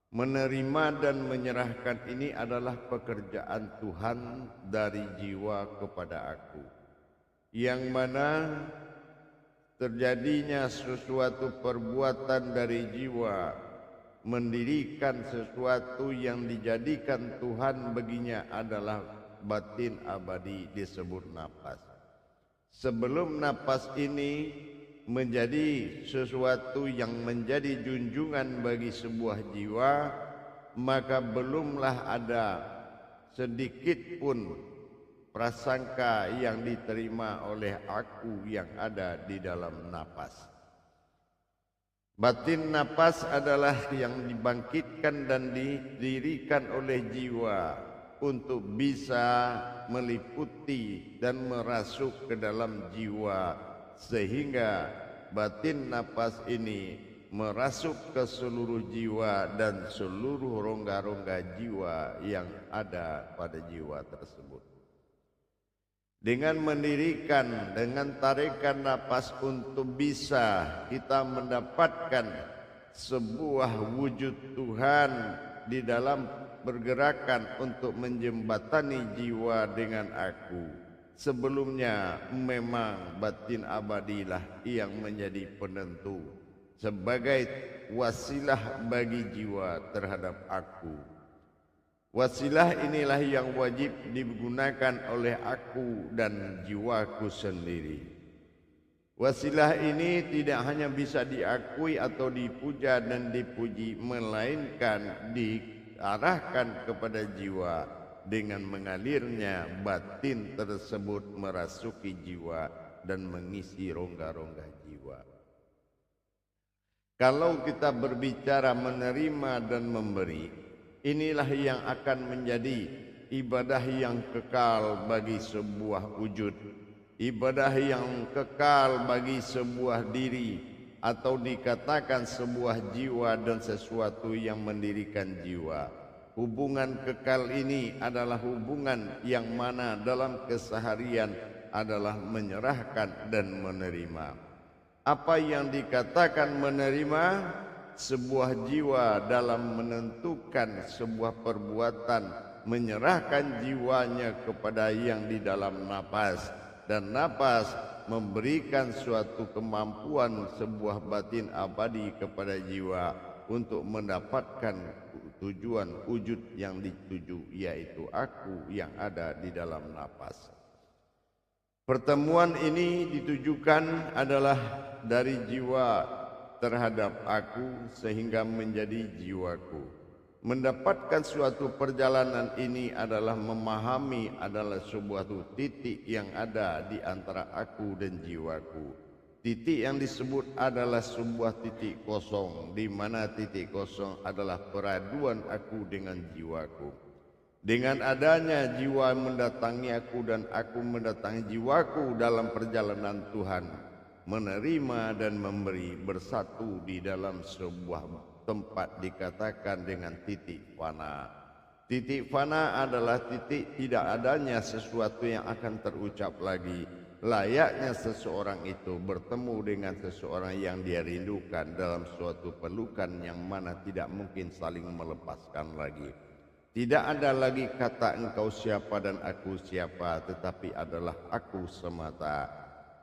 Menerima dan menyerahkan ini adalah pekerjaan Tuhan dari jiwa kepada aku, yang mana terjadinya sesuatu perbuatan dari jiwa, mendirikan sesuatu yang dijadikan Tuhan baginya adalah batin abadi, disebut napas. Sebelum napas ini menjadi sesuatu yang menjadi junjungan bagi sebuah jiwa, maka belumlah ada sedikit pun prasangka yang diterima oleh aku yang ada di dalam napas. Batin napas adalah yang dibangkitkan dan didirikan oleh jiwa untuk bisa meliputi dan merasuk ke dalam jiwa, sehingga batin napas ini merasuk ke seluruh jiwa dan seluruh rongga-rongga jiwa yang ada pada jiwa tersebut. Dengan mendirikan, dengan tarikan napas untuk bisa kita mendapatkan sebuah wujud Tuhan di dalam pergerakan untuk menjembatani jiwa dengan aku. Sebelumnya memang batin abadilah yang menjadi penentu sebagai wasilah bagi jiwa terhadap aku. Wasilah inilah yang wajib digunakan oleh aku dan jiwaku sendiri. Wasilah ini tidak hanya bisa diakui atau dipuja dan dipuji, melainkan diarahkan kepada jiwa. Dengan mengalirnya batin tersebut merasuki jiwa dan mengisi rongga-rongga jiwa. Kalau kita berbicara menerima dan memberi, inilah yang akan menjadi ibadah yang kekal bagi sebuah wujud, ibadah yang kekal bagi sebuah diri, atau dikatakan sebuah jiwa dan sesuatu yang mendirikan jiwa. Hubungan kekal ini adalah hubungan yang mana dalam keseharian adalah menyerahkan dan menerima. Apa yang dikatakan menerima? Sebuah jiwa dalam menentukan sebuah perbuatan, menyerahkan jiwanya kepada yang di dalam napas, dan napas memberikan suatu kemampuan sebuah batin abadi kepada jiwa untuk mendapatkan tujuan wujud yang dituju, yaitu aku yang ada di dalam napas. Pertemuan ini ditujukan adalah dari jiwa terhadap aku sehingga menjadi jiwaku. Mendapatkan suatu perjalanan ini adalah memahami adalah sebuah titik yang ada di antara aku dan jiwaku. Titik yang disebut adalah sebuah titik kosong, di mana titik kosong adalah peraduan aku dengan jiwaku. Dengan adanya jiwa mendatangi aku dan aku mendatangi jiwaku dalam perjalanan Tuhan, menerima dan memberi bersatu di dalam sebuah tempat dikatakan dengan titik fana. Titik fana adalah titik tidak adanya sesuatu yang akan terucap lagi. Layaknya seseorang itu bertemu dengan seseorang yang dia rindukan dalam suatu pelukan yang mana tidak mungkin saling melepaskan lagi. Tidak ada lagi kata engkau siapa dan aku siapa, tetapi adalah aku semata.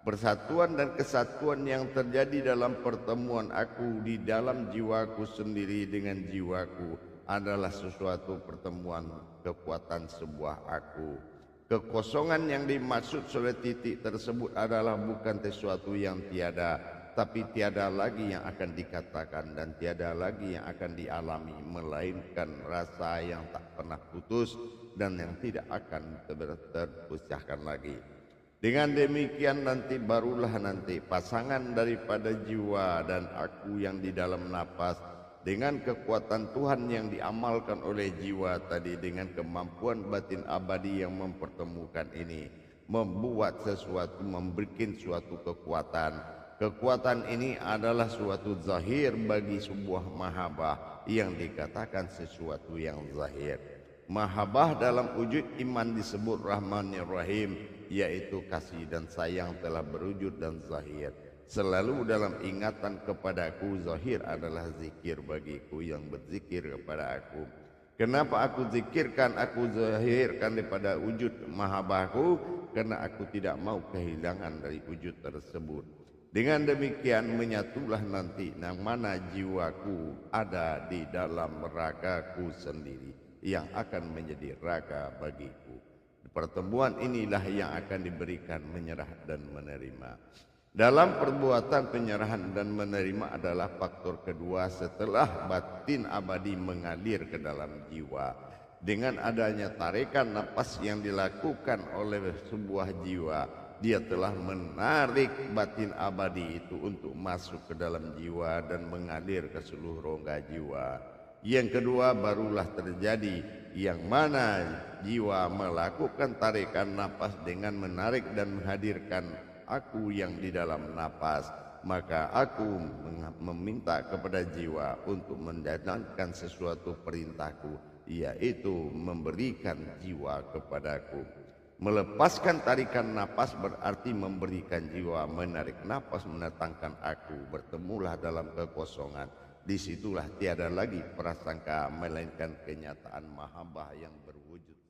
Persatuan dan kesatuan yang terjadi dalam pertemuan aku di dalam jiwaku sendiri dengan jiwaku adalah sesuatu pertemuan kekuatan sebuah aku. Kekosongan yang dimaksud oleh titik tersebut adalah bukan sesuatu yang tiada, tapi tiada lagi yang akan dikatakan dan tiada lagi yang akan dialami, melainkan rasa yang tak pernah putus dan yang tidak akan terpisahkan lagi. Dengan demikian barulah nanti pasangan daripada jiwa dan aku yang di dalam napas dengan kekuatan Tuhan yang diamalkan oleh jiwa tadi, dengan kemampuan batin abadi yang mempertemukan ini, membuat sesuatu, memberikan suatu kekuatan. Kekuatan ini adalah suatu zahir bagi sebuah mahabbah yang dikatakan sesuatu yang zahir. Mahabbah dalam wujud iman disebut Rahmanir Rahim, yaitu kasih dan sayang telah berwujud dan zahir. selalu dalam ingatan kepadaku. Zahir adalah zikir bagiku yang berzikir kepada aku. Kenapa aku zikirkan, aku zahirkan daripada wujud mahabbahku? Karena aku tidak mau kehilangan dari wujud tersebut. Dengan demikian menyatulah nanti yang mana jiwaku ada di dalam ragaku sendiri yang akan menjadi raga bagiku. Pertemuan inilah yang akan diberikan menyerah dan menerima. Dalam perbuatan penyerahan dan menerima adalah faktor kedua setelah batin abadi mengalir ke dalam jiwa. Dengan adanya tarikan napas yang dilakukan oleh sebuah jiwa, dia telah menarik batin abadi itu untuk masuk ke dalam jiwa dan mengalir ke seluruh rongga jiwa. Yang kedua barulah terjadi yang mana jiwa melakukan tarikan napas dengan menarik dan menghadirkan aku yang di dalam napas. Maka aku meminta kepada jiwa untuk menjalankan sesuatu perintahku, yaitu memberikan jiwa kepadaku. Melepaskan tarikan napas berarti memberikan jiwa. Menarik napas mendatangkan aku. Bertemulah dalam kekosongan. Disitulah tiada lagi prasangka melainkan kenyataan mahabbah yang berwujud.